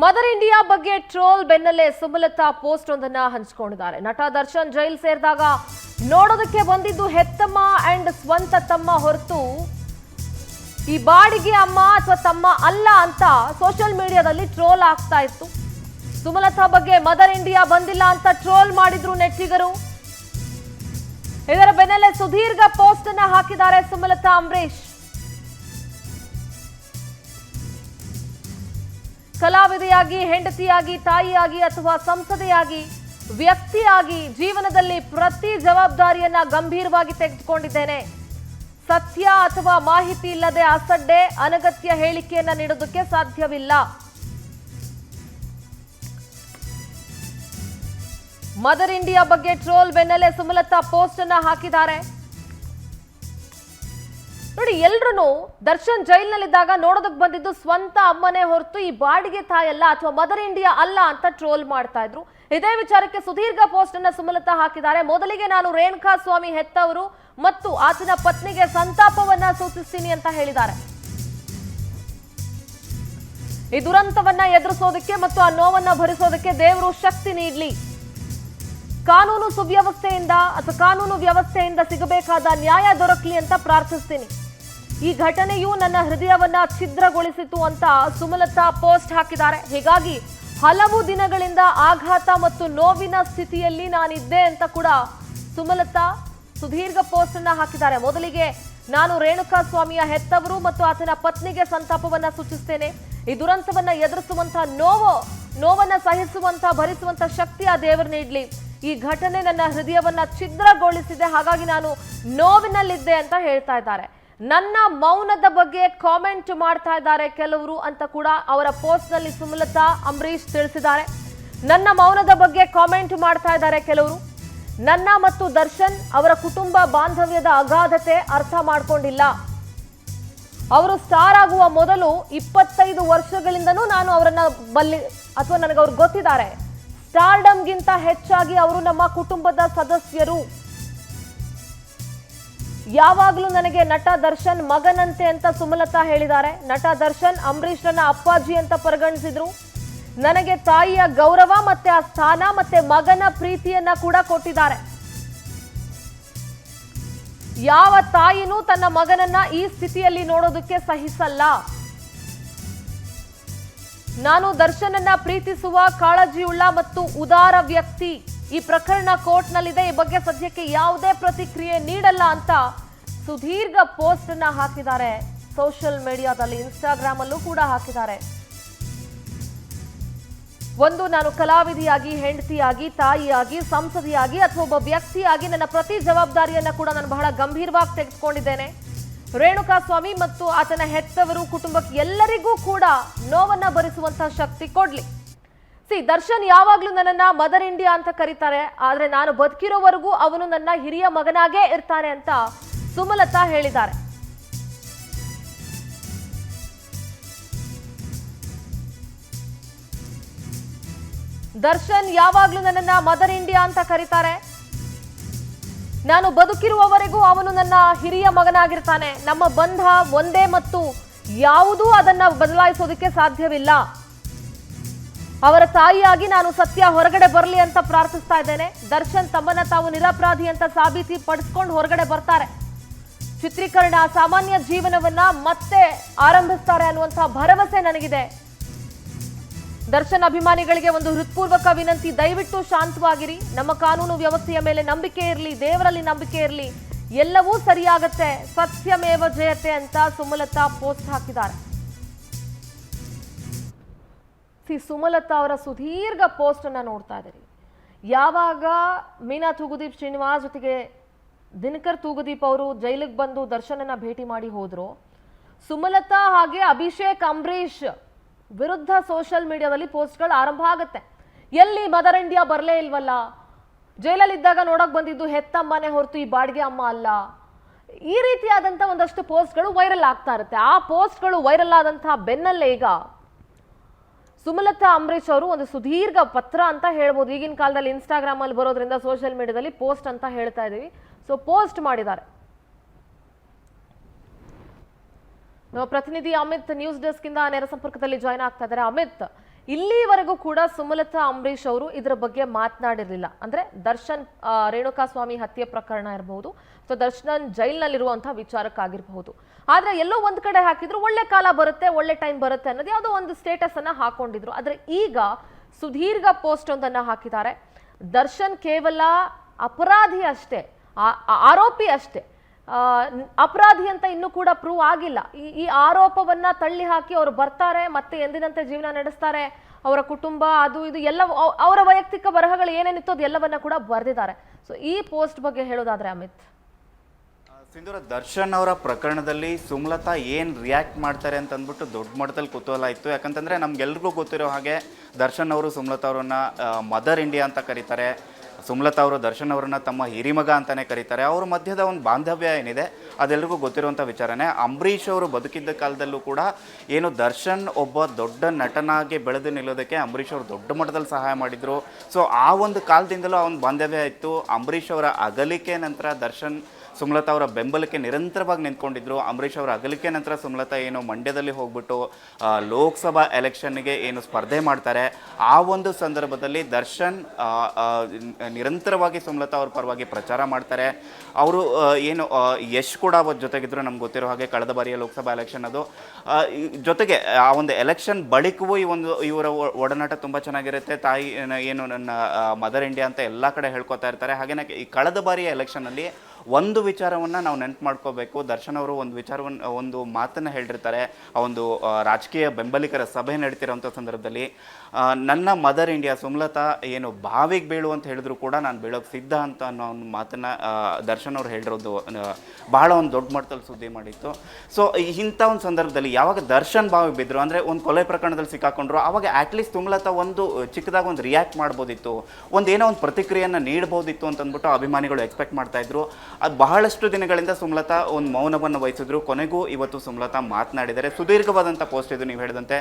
Mother India ಬಗ್ಗೆ troll ಬೆನ್ನಲ್ಲೇ Sumalatha post ಒಂದನ್ನ ಹಂಚಿಕೊಂಡಿದ್ದಾರೆ. ನಟ ದರ್ಶನ್ ಜೈಲ್ ಸೇರಿದಾಗ ನೋಡೋದಕ್ಕೆ ಬಂದಿದ್ದು ಹೆತ್ತಮ್ಮ ಅಂಡ್ ಸ್ವಂತ ತಮ್ಮ ಹೊರತು ಈ ಬಾಡಿಗೆ ಅಮ್ಮ ಅಥವಾ ತಮ್ಮ ಅಲ್ಲ ಅಂತ ಸೋಷಿಯಲ್ ಮೀಡಿಯಾದಲ್ಲಿ ಟ್ರೋಲ್ ಆಗ್ತಾ ಇತ್ತು. ಸುಮಲತಾ ಬಗ್ಗೆ ಮದರ್ ಇಂಡಿಯಾ ಬಂದಿಲ್ಲ ಅಂತ ಟ್ರೋಲ್ ಮಾಡಿದ್ರು ನೆಟ್ಟಿಗರು. ಇದರ ಬೆನ್ನಲ್ಲೇ ಸುದೀರ್ಘ ಪೋಸ್ಟ್ ಅನ್ನ ಹಾಕಿದ್ದಾರೆ ಸುಮಲತಾ ಅಂಬರೀಶ್. ಕಲಾವಿದೆಯಾಗಿ, ಹೆಂಡತಿಯಾಗಿ, ತಾಯಿಯಾಗಿ ಅಥವಾ ಸಂಸದೆಯಾಗಿ, ವ್ಯಕ್ತಿಯಾಗಿ ಜೀವನದಲ್ಲಿ ಪ್ರತಿ ಜವಾಬ್ದಾರಿಯನ್ನ ಗಂಭೀರವಾಗಿ ತೆಗೆದುಕೊಂಡಿದ್ದೇನೆ. ಸತ್ಯ ಅಥವಾ ಮಾಹಿತಿ ಇಲ್ಲದೆ ಅಸಡ್ಡೆ, ಅನಗತ್ಯ ಹೇಳಿಕೆಯನ್ನ ನೀಡೋದಕ್ಕೆ ಸಾಧ್ಯವಿಲ್ಲ. ಮದರ್ ಇಂಡಿಯಾ ಬಗ್ಗೆ ಟ್ರೋಲ್ ಬೆನ್ನಲ್ಲೇ ಸುಮಲತಾ ಪೋಸ್ಟ್ ಅನ್ನ ಹಾಕಿದ್ದಾರೆ. ನೋಡಿ, ಎಲ್ರು ದರ್ಶನ್ ಜೈಲ್ನಲ್ಲಿದ್ದಾಗ ನೋಡೋದಕ್ಕೆ ಬಂದಿದ್ದು ಸ್ವಂತ ಅಮ್ಮನೇ ಹೊರತು ಈ ಬಾಡಿಗೆ ತಾಯಲ್ಲ ಅಥವಾ ಮದರ್ ಇಂಡಿಯಾ ಅಲ್ಲ ಅಂತ ಟ್ರೋಲ್ ಮಾಡ್ತಾ ಇದ್ರು. ಇದೇ ವಿಚಾರಕ್ಕೆ ಸುದೀರ್ಘ ಪೋಸ್ಟ್ ಅನ್ನ ಸುಮಲತಾ ಹಾಕಿದ್ದಾರೆ. ಮೊದಲಿಗೆ ನಾನು ರೇಣುಕಾ ಸ್ವಾಮಿ ಹೆತ್ತವರು ಮತ್ತು ಆತನ ಪತ್ನಿಗೆ ಸಂತಾಪವನ್ನ ಸೂಚಿಸ್ತೀನಿ ಅಂತ ಹೇಳಿದ್ದಾರೆ. ಈ ದುರಂತವನ್ನ ಎದುರಿಸೋದಕ್ಕೆ ಮತ್ತು ಆ ನೋವನ್ನ ಭರಿಸೋದಕ್ಕೆ ದೇವರು ಶಕ್ತಿ ನೀಡಲಿ. ಕಾನೂನು ಸುವ್ಯವಸ್ಥೆಯಿಂದ ಅಥವಾ ಕಾನೂನು ವ್ಯವಸ್ಥೆಯಿಂದ ಸಿಗಬೇಕಾದ ನ್ಯಾಯ ದೊರಕಲಿ ಅಂತ ಪ್ರಾರ್ಥಿಸ್ತೀನಿ. ಈ ಘಟನೆಯು ನನ್ನ ಹೃದಯವನ್ನ ಛಿದ್ರಗೊಳಿಸಿತು ಅಂತ ಸುಮಲತಾ ಪೋಸ್ಟ್ ಹಾಕಿದ್ದಾರೆ. ಹೀಗಾಗಿ ಹಲವು ದಿನಗಳಿಂದ ಆಘಾತ ಮತ್ತು ನೋವಿನ ಸ್ಥಿತಿಯಲ್ಲಿ ನಾನಿದ್ದೆ ಅಂತ ಕೂಡ ಸುಮಲತಾ ಸುದೀರ್ಘ ಪೋಸ್ಟ್ ಅನ್ನ ಹಾಕಿದ್ದಾರೆ. ಮೊದಲಿಗೆ ನಾನು ರೇಣುಕಾ ಸ್ವಾಮಿಯ ಹೆತ್ತವರು ಮತ್ತು ಆತನ ಪತ್ನಿಗೆ ಸಂತಾಪವನ್ನ ಸೂಚಿಸ್ತೇನೆ. ಈ ದುರಂತವನ್ನ ಎದುರಿಸುವಂತ ನೋವನ್ನ ಸಹಿಸುವಂತ ಭರಿಸುವಂತ ಶಕ್ತಿ ಆ ದೇವರು ನೀಡಲಿ. ಈ ಘಟನೆ ನನ್ನ ಹೃದಯವನ್ನ ಛಿದ್ರಗೊಳಿಸಿದೆ, ಹಾಗಾಗಿ ನಾನು ನೋವಿನಲ್ಲಿದ್ದೆ ಅಂತ ಹೇಳ್ತಾ ಇದ್ದಾರೆ. ನನ್ನ ಮೌನದ ಬಗ್ಗೆ ಕಾಮೆಂಟ್ ಮಾಡ್ತಾ ಇದ್ದಾರೆ ಕೆಲವರು ಅಂತ ಕೂಡ ಅವರ ಪೋಸ್ಟ್ ನಲ್ಲಿ ಸುಮಲತಾ ಅಂಬರೀಶ್ ತಿಳಿಸಿದ್ದಾರೆ. ನನ್ನ ಮೌನದ ಬಗ್ಗೆ ಕಾಮೆಂಟ್ ಮಾಡ್ತಾ ಇದ್ದಾರೆ ಕೆಲವರು. ನನ್ನ ಮತ್ತು ದರ್ಶನ್ ಅವರ ಕುಟುಂಬ ಬಾಂಧವ್ಯದ ಅಗಾಧತೆ ಅರ್ಥ ಮಾಡ್ಕೊಂಡಿಲ್ಲ. ಅವರು ಸ್ಟಾರ್ ಆಗುವ ಮೊದಲು 25 ವರ್ಷಗಳಿಂದನೂ ನಾನು ಅವರನ್ನ ಅಥವಾ ನನಗೆ ಅವ್ರು ಗೊತ್ತಿದ್ದಾರೆ. ಸ್ಟಾರ್ಡಮ್ಗಿಂತ ಹೆಚ್ಚಾಗಿ ಅವರು ನಮ್ಮ ಕುಟುಂಬದ ಸದಸ್ಯರು. ಯಾವಾಗಲೂ ನನಗೆ ನಟ ದರ್ಶನ್ ಮಗನಂತೆ ಅಂತ ಸುಮಲತಾ ಹೇಳಿದ್ದಾರೆ. ನಟ ದರ್ಶನ್ ಅಂಬರೀಶ್ರನ್ನ ಅಪ್ಪಾಜಿ ಅಂತ ಪರಿಗಣಿಸಿದ್ರು. ನನಗೆ ತಾಯಿಯ ಗೌರವ ಮತ್ತೆ ಆ ಸ್ಥಾನ ಮತ್ತೆ ಮಗನ ಪ್ರೀತಿಯನ್ನ ಕೂಡ ಕೊಟ್ಟಿದ್ದಾರೆ. ಯಾವ ತಾಯಿನೂ ತನ್ನ ಮಗನನ್ನ ಈ ಸ್ಥಿತಿಯಲ್ಲಿ ನೋಡೋದಕ್ಕೆ ಸಹಿಸಲ್ಲ. ನಾನು ದರ್ಶನನ್ನ ಪ್ರೀತಿಸುವ, ಕಾಳಜಿಯುಳ್ಳ ಮತ್ತು ಉದಾರ ವ್ಯಕ್ತಿ. ಈ ಪ್ರಕರಣ ಕೋರ್ಟ್ನಲ್ಲಿದೆ. ಈ ಬಗ್ಗೆ ಸದ್ಯಕ್ಕೆ ಯಾವುದೇ ಪ್ರತಿಕ್ರಿಯೆ ನೀಡಲ್ಲ ಅಂತ ಸುದೀರ್ಘ ಪೋಸ್ಟ್ ಅನ್ನ ಹಾಕಿದ್ದಾರೆ. ಸೋಷಿಯಲ್ ಮೀಡಿಯಾದಲ್ಲಿ, ಇನ್ಸ್ಟಾಗ್ರಾಮ್ ಅಲ್ಲೂ ಕೂಡ ಹಾಕಿದ್ದಾರೆ. ಒಂದು, ನಾನು ಕಲಾವಿದೆಯಾಗಿ, ಹೆಂಡತಿಯಾಗಿ, ತಾಯಿಯಾಗಿ, ಸಂಸದೆಯಾಗಿ ಅಥವಾ ಒಬ್ಬ ವ್ಯಕ್ತಿಯಾಗಿ ನನ್ನ ಪ್ರತಿ ಜವಾಬ್ದಾರಿಯನ್ನ ಕೂಡ ನಾನು ಬಹಳ ಗಂಭೀರವಾಗಿ ತೆಗೆದುಕೊಂಡಿದ್ದೇನೆ. ರೇಣುಕಾ ಸ್ವಾಮಿ ಮತ್ತು ಆತನ ಹೆತ್ತವರು, ಕುಟುಂಬಕ್ಕೆ ಎಲ್ಲರಿಗೂ ಕೂಡ ನೋವನ್ನ ಭರಿಸುವಂತಹ ಶಕ್ತಿ ಕೊಡ್ಲಿ. ದರ್ಶನ್ ಯಾವಾಗ್ಲೂ ನನ್ನನ್ನ ಮದರ್ ಇಂಡಿಯಾ ಅಂತ ಕರೀತಾರೆ, ಆದ್ರೆ ನಾನು ಬದುಕಿರೋವರೆಗೂ ಅವನು ನನ್ನ ಹಿರಿಯ ಮಗನಾಗೇ ಇರ್ತಾನೆ ಅಂತ ಸುಮಲತಾ ಹೇಳಿದ್ದಾರೆ. ದರ್ಶನ್ ಯಾವಾಗ್ಲೂ ನನ್ನನ್ನ ಮದರ್ ಇಂಡಿಯಾ ಅಂತ ಕರೀತಾರೆ, ನಾನು ಬದುಕಿರುವವರೆಗೂ ಅವನು ನನ್ನ ಹಿರಿಯ ಮಗನಾಗಿರ್ತಾನೆ. ನಮ್ಮ ಬಂಧ ಒಂದೇ ಮತ್ತು ಯಾವುದೂ ಅದನ್ನ ಬದಲಾಯಿಸೋದಕ್ಕೆ ಸಾಧ್ಯವಿಲ್ಲ. ಅವರ ತಾಯಿಯಾಗಿ ನಾನು ಸತ್ಯ ಹೊರಗಡೆ ಬರಲಿ ಅಂತ ಪ್ರಾರ್ಥಿಸ್ತಾ ಇದ್ದೇನೆ. ದರ್ಶನ್ ತಮ್ಮನ್ನ ತಾವು ನಿರಪರಾಧಿ ಅಂತ ಸಾಬೀತಿ ಪಡಿಸ್ಕೊಂಡು ಹೊರಗಡೆ ಬರ್ತಾರೆ. ಚಿತ್ರೀಕರಣ, ಸಾಮಾನ್ಯ ಜೀವನವನ್ನ ಮತ್ತೆ ಆರಂಭಿಸ್ತಾರೆ ಅನ್ನುವಂತಹ ಭರವಸೆ ನನಗಿದೆ. ದರ್ಶನ್ ಅಭಿಮಾನಿಗಳಿಗೆ ಒಂದು ಹೃತ್ಪೂರ್ವಕ ವಿನಂತಿ, ದಯವಿಟ್ಟು ಶಾಂತವಾಗಿರಿ. ನಮ್ಮ ಕಾನೂನು ವ್ಯವಸ್ಥೆಯ ಮೇಲೆ ನಂಬಿಕೆ ಇರಲಿ, ದೇವರಲ್ಲಿ ನಂಬಿಕೆ ಇರಲಿ, ಎಲ್ಲವೂ ಸರಿಯಾಗತ್ತೆ. ಸತ್ಯಮೇವ ಜಯತೆ ಅಂತ ಸುಮಲತಾ ಪೋಸ್ಟ್ ಹಾಕಿದ್ದಾರೆ. ಸುಮಲತಾ ಅವರ ಸುದೀರ್ಘ ಪೋಸ್ಟ್ ಅನ್ನ ನೋಡ್ತಾ ಇದ್ದೀರಿ. ಯಾವಾಗ ಮೀನಾ ತೂಗುದೀಪ್ ಶ್ರೀನಿವಾಸ್ ಜೊತೆಗೆ ದಿನಕರ್ ತೂಗುದೀಪ್ ಅವರು ಜೈಲಿಗೆ ಬಂದು ದರ್ಶನನ್ನ ಭೇಟಿ ಮಾಡಿ ಹೋದ್ರು, ಸುಮಲತಾ ಹಾಗೆ ಅಭಿಷೇಕ್ ಅಂಬರೀಶ್ ವಿರುದ್ಧ ಸೋಷಿಯಲ್ ಮೀಡಿಯಾದಲ್ಲಿ ಪೋಸ್ಟ್ಗಳು ಆರಂಭ ಆಗುತ್ತೆ. ಎಲ್ಲಿ ಮದರ್ ಇಂಡಿಯಾ ಬರಲೇ ಇಲ್ವಲ್ಲ, ಜೈಲಲ್ಲಿದ್ದಾಗ ನೋಡಕ್ ಬಂದಿದ್ದು ಹೆತ್ತಮ್ಮನೇ ಹೊರತು ಈ ಬಾಡಿಗೆ ಅಮ್ಮ ಅಲ್ಲ, ಈ ರೀತಿಯಾದಂಥ ಒಂದಷ್ಟು ಪೋಸ್ಟ್ಗಳು ವೈರಲ್ ಆಗ್ತಾ ಇರುತ್ತೆ. ಆ ಪೋಸ್ಟ್ಗಳು ವೈರಲ್ ಆದಂತಹ ಬೆನ್ನಲ್ಲೇ ಈಗ ಸುಮಲತಾ ಅಂಬರೀಶ್ ಅವರು ಒಂದು ಸುದೀರ್ಘ ಪತ್ರ ಅಂತ ಹೇಳ್ಬೋದು. ಈಗಿನ ಕಾಲದಲ್ಲಿ ಇನ್ಸ್ಟಾಗ್ರಾಮ್ ಅಲ್ಲಿ ಬರೋದ್ರಿಂದ ಸೋಷಿಯಲ್ ಮೀಡಿಯಾದಲ್ಲಿ ಪೋಸ್ಟ್ ಅಂತ ಹೇಳ್ತಾ ಇದೀವಿ. ಸೊ ಪೋಸ್ಟ್ ಮಾಡಿದ್ದಾರೆ. ನಮ್ಮ ಪ್ರತಿನಿಧಿ ಅಮಿತ್ ನ್ಯೂಸ್ ಡೆಸ್ಕ್ ಇಂದ ನೇರ ಸಂಪರ್ಕದಲ್ಲಿ ಜಾಯ್ನ್ ಆಗ್ತಾ ಇದ್ದಾರೆ. ಅಮಿತ್, ಇಲ್ಲಿವರೆಗೂ ಕೂಡ ಸುಮಲತಾ ಅಂಬರೀಶ್ ಅವರು ಇದರ ಬಗ್ಗೆ ಮಾತನಾಡಿರಲಿಲ್ಲ. ಅಂದ್ರೆ ದರ್ಶನ್ ರೇಣುಕಾಸ್ವಾಮಿ ಹತ್ಯೆ ಪ್ರಕರಣ ಇರಬಹುದು ಅಥವಾ ದರ್ಶನ್ ಜೈಲ್ನಲ್ಲಿರುವಂತಹ ವಿಚಾರಕ್ಕಾಗಿರಬಹುದು. ಆದ್ರೆ ಎಲ್ಲೋ ಒಂದ್ ಕಡೆ ಹಾಕಿದ್ರು ಒಳ್ಳೆ ಕಾಲ ಬರುತ್ತೆ, ಒಳ್ಳೆ ಟೈಮ್ ಬರುತ್ತೆ ಅನ್ನೋದು ಯಾವುದೋ ಒಂದು ಸ್ಟೇಟಸ್ ಅನ್ನ ಹಾಕೊಂಡಿದ್ರು. ಆದ್ರೆ ಈಗ ಸುದೀರ್ಘ ಪೋಸ್ಟ್ ಒಂದನ್ನ ಹಾಕಿದ್ದಾರೆ. ದರ್ಶನ್ ಕೇವಲ ಅಪರಾಧಿ ಅಷ್ಟೇ, ಆರೋಪಿ ಅಷ್ಟೇ, ಅಪರಾಧಿ ಅಂತ ಇನ್ನೂ ಕೂಡ ಪ್ರೂವ್ ಆಗಿಲ್ಲ. ಈ ಆರೋಪವನ್ನ ತಳ್ಳಿ ಹಾಕಿ ಅವರು ಬರ್ತಾರೆ, ಮತ್ತೆ ಎಂದಿನಂತೆ ಜೀವನ ನಡೆಸ್ತಾರೆ. ಅವರ ಕುಟುಂಬ ಅದು ಇದು ಎಲ್ಲ ಅವರ ವೈಯಕ್ತಿಕ ಬರಹಗಳು ಏನೇನಿತ್ತು ಅದು ಎಲ್ಲವನ್ನ ಕೂಡ ಬರೆದಿದ್ದಾರೆ. ಸೊ ಈ ಪೋಸ್ಟ್ ಬಗ್ಗೆ ಹೇಳೋದಾದ್ರೆ ಅಮಿತ್, ಸಿಂಧೂರ, ದರ್ಶನ್ ಅವರ ಪ್ರಕರಣದಲ್ಲಿ ಸುಮಲತಾ ಏನು ರಿಯಾಕ್ಟ್ ಮಾಡ್ತಾರೆ ಅಂತ ಅಂದ್ಬಿಟ್ಟು ದೊಡ್ಡ ಮಟ್ಟದಲ್ಲಿ ಕುತೂಹಲ ಇತ್ತು. ಯಾಕಂತಂದರೆ ನಮ್ಗೆಲ್ರಿಗೂ ಗೊತ್ತಿರೋ ಹಾಗೆ ದರ್ಶನ್ ಅವರು ಸುಮಲತಾ ಅವರನ್ನ ಮದರ್ ಇಂಡಿಯಾ ಅಂತ ಕರೀತಾರೆ. ಸುಮಲತಾ ಅವರು ದರ್ಶನ್ ಅವರನ್ನ ತಮ್ಮ ಹಿರಿಮಗ ಅಂತಲೇ ಕರೀತಾರೆ. ಅವ್ರ ಮಧ್ಯದ ಒಂದು ಬಾಂಧವ್ಯ ಏನಿದೆ ಅದೆಲ್ಲರಿಗೂ ಗೊತ್ತಿರುವಂಥ ವಿಚಾರನೇ. ಅಂಬರೀಷ್ ಅವರು ಬದುಕಿದ್ದ ಕಾಲದಲ್ಲೂ ಕೂಡ ಏನು ದರ್ಶನ್ ಒಬ್ಬ ದೊಡ್ಡ ನಟನಾಗಿ ಬೆಳೆದು ನಿಲ್ಲೋದಕ್ಕೆ ಅಂಬರೀಷ್ ಅವರು ದೊಡ್ಡ ಮಟ್ಟದಲ್ಲಿ ಸಹಾಯ ಮಾಡಿದರು. ಸೊ ಆ ಒಂದು ಕಾಲದಿಂದಲೂ ಆ ಒಂದು ಬಾಂಧವ್ಯ ಇತ್ತು. ಅಂಬರೀಷ್ ಅವರ ಅಗಲಿಕೆ ನಂತರ ದರ್ಶನ್ ಸುಮಲತಾ ಅವರ ಬೆಂಬಲಕ್ಕೆ ನಿರಂತರವಾಗಿ ನಿಂತ್ಕೊಂಡಿದ್ರು. ಅಂಬರೀಷ್ ಅವರ ಅಗಲಿಕೆ ನಂತರ ಸುಮಲತಾ ಏನು ಮಂಡ್ಯದಲ್ಲಿ ಹೋಗ್ಬಿಟ್ಟು ಲೋಕಸಭಾ ಎಲೆಕ್ಷನ್ಗೆ ಏನು ಸ್ಪರ್ಧೆ ಮಾಡ್ತಾರೆ. ಆ ಒಂದು ಸಂದರ್ಭದಲ್ಲಿ ದರ್ಶನ್ ನಿರಂತರವಾಗಿ ಸುಮಲತಾ ಅವ್ರ ಪರವಾಗಿ ಪ್ರಚಾರ ಮಾಡ್ತಾರೆ. ಅವರು ಏನು ಯಶ್ ಕೂಡ ಅವ್ರ ಜೊತೆಗಿದ್ರು. ನಮ್ಗೆ ಗೊತ್ತಿರೋ ಹಾಗೆ ಕಳೆದ ಬಾರಿಯ ಲೋಕಸಭಾ ಎಲೆಕ್ಷನ್ ಅದು. ಜೊತೆಗೆ ಆ ಒಂದು ಎಲೆಕ್ಷನ್ ಬಳಿಕವೂ ಇವರ ಒಡನಾಟ ತುಂಬ ಚೆನ್ನಾಗಿರುತ್ತೆ. ತಾಯಿ ಏನು ನನ್ನ ಮದರ್ ಇಂಡಿಯಾ ಅಂತ ಎಲ್ಲ ಕಡೆ ಹೇಳ್ಕೊತಾ ಇರ್ತಾರೆ. ಹಾಗೆಯೇ ಈ ಕಳೆದ ಬಾರಿಯ ಎಲೆಕ್ಷನಲ್ಲಿ ಒಂದು ವಿಚಾರವನ್ನು ನಾವು ನೆನಪು ಮಾಡ್ಕೋಬೇಕು. ದರ್ಶನ್ ಅವರು ಒಂದು ಮಾತನ್ನು ಹೇಳಿರ್ತಾರೆ. ಆ ಒಂದು ರಾಜಕೀಯ ಬೆಂಬಲಿಗರ ಸಭೆ ನಡೀತಿರೋಂಥ ಸಂದರ್ಭದಲ್ಲಿ ನನ್ನ ಮದರ್ ಇಂಡಿಯಾ ಸುಮಲತಾ ಏನು ಬಾವಿಗೆ ಬೀಳು ಅಂತ ಹೇಳಿದ್ರು ಕೂಡ ನಾನು ಬೀಳೋಕ್ಕೆ ಸಿದ್ಧ ಅಂತ ಅನ್ನೋ ಒಂದು ಮಾತನ್ನು ದರ್ಶನ್ ಅವರು ಹೇಳಿರೋದು ಬಹಳ ಒಂದು ದೊಡ್ಡ ಮಟ್ಟದಲ್ಲಿ ಸುದ್ದಿ ಮಾಡಿತ್ತು. ಸೊ ಇಂಥ ಒಂದು ಸಂದರ್ಭದಲ್ಲಿ ಯಾವಾಗ ದರ್ಶನ್ ಬಾವಿಗೆ ಬಿದ್ದರು, ಅಂದರೆ ಒಂದು ಕೊಲೆ ಪ್ರಕರಣದಲ್ಲಿ ಸಿಕ್ಕಾಕೊಂಡ್ರು, ಆವಾಗ ಅಟ್ಲೀಸ್ಟ್ ಸುಮಲತಾ ಒಂದು ಚಿಕ್ಕದಾಗ ಒಂದು ರಿಯಾಕ್ಟ್ ಮಾಡ್ಬೋದಿತ್ತು, ಏನೋ ಒಂದು ಪ್ರತಿಕ್ರಿಯೆಯನ್ನು ನೀಡ್ಬೋದಿತ್ತು ಅಂತ ಅಂದ್ಬಿಟ್ಟು ಅಭಿಮಾನಿಗಳು ಎಕ್ಸ್ಪೆಕ್ಟ್ ಮಾಡ್ತಾಯಿದ್ರು. ಅದು ಬಹಳಷ್ಟು ದಿನಗಳಿಂದ ಸುಮಲತಾ ಒಂದು ಮೌನವನ್ನು ವಹಿಸಿದ್ರು. ಕೊನೆಗೂ ಇವತ್ತು ಸುಮಲತಾ ಮಾತನಾಡಿದ್ದಾರೆ. ಸುದೀರ್ಘವಾದಂಥ ಪೋಸ್ಟ್ ಇದು, ನೀವು ಹೇಳಿದಂತೆ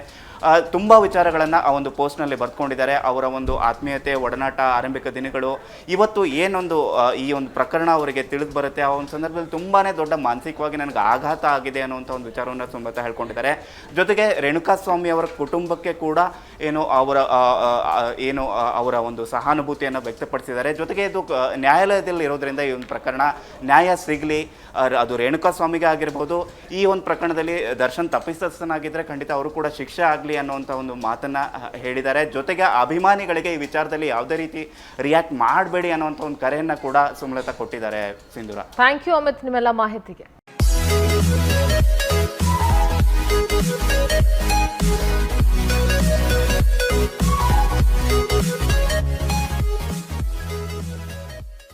ತುಂಬ ವಿಚಾರಗಳನ್ನು ಆ ಒಂದು ಪೋಸ್ಟ್ನಲ್ಲಿ ಬರ್ಕೊಂಡಿದ್ದಾರೆ. ಅವರ ಒಂದು ಆತ್ಮೀಯತೆ, ಒಡನಾಟ, ಆರಂಭಿಕ ದಿನಗಳು, ಇವತ್ತು ಏನೊಂದು ಈ ಒಂದು ಪ್ರಕರಣ ಅವರಿಗೆ ತಿಳಿದು ಬರುತ್ತೆ, ಆ ಒಂದು ಸಂದರ್ಭದಲ್ಲಿ ತುಂಬಾ ದೊಡ್ಡ ಮಾನಸಿಕವಾಗಿ ನನಗೆ ಆಘಾತ ಆಗಿದೆ ಅನ್ನುವಂಥ ಒಂದು ವಿಚಾರವನ್ನು ಸುಮಲತಾ ಹೇಳ್ಕೊಂಡಿದ್ದಾರೆ. ಜೊತೆಗೆ ರೇಣುಕಾಸ್ವಾಮಿ ಅವರ ಕುಟುಂಬಕ್ಕೆ ಕೂಡ ಅವರ ಒಂದು ಸಹಾನುಭೂತಿಯನ್ನು ವ್ಯಕ್ತಪಡಿಸಿದ್ದಾರೆ. ಜೊತೆಗೆ ಇದು ನ್ಯಾಯಾಲಯದಲ್ಲಿ ಇರೋದ್ರಿಂದ ಈ ಒಂದು ಪ್ರಕರಣ ನ್ಯಾಯ ಸಿಗಲಿ, ಅದು ರೇಣುಕಾಸ್ವಾಮಿಗೆ ಆಗಿರ್ಬೋದು. ಈ ಒಂದು ಪ್ರಕರಣದಲ್ಲಿ ದರ್ಶನ್ ತಪ್ಪಿತಸ್ಥನಾಗಿದ್ದರೆ ಖಂಡಿತ ಅವರು ಕೂಡ ಶಿಕ್ಷೆ ಆಗಲಿ ಅನ್ನುವಂಥ ಒಂದು ಮಾತನ್ನು ಹೇಳಿದ್ದಾರೆ. ಜೊತೆಗೆ ಅಭಿಮಾನಿಗಳಿಗೆ ಈ ವಿಚಾರದಲ್ಲಿ ಯಾವುದೇ ರೀತಿ ರಿಯಾಕ್ಟ್ ಮಾಡಬೇಡಿ ಅನ್ನುವಂಥ ಒಂದು ಕರೆಯನ್ನು ಕೂಡ ಸುಮಲತಾ ಕೊಟ್ಟಿದ್ದಾರೆ. ಸಿಂಧೂರ, ಥ್ಯಾಂಕ್ ಯು ಅಮಿತ್ ನಿಮ್ಮೆಲ್ಲ ಮಾಹಿತಿಗೆ.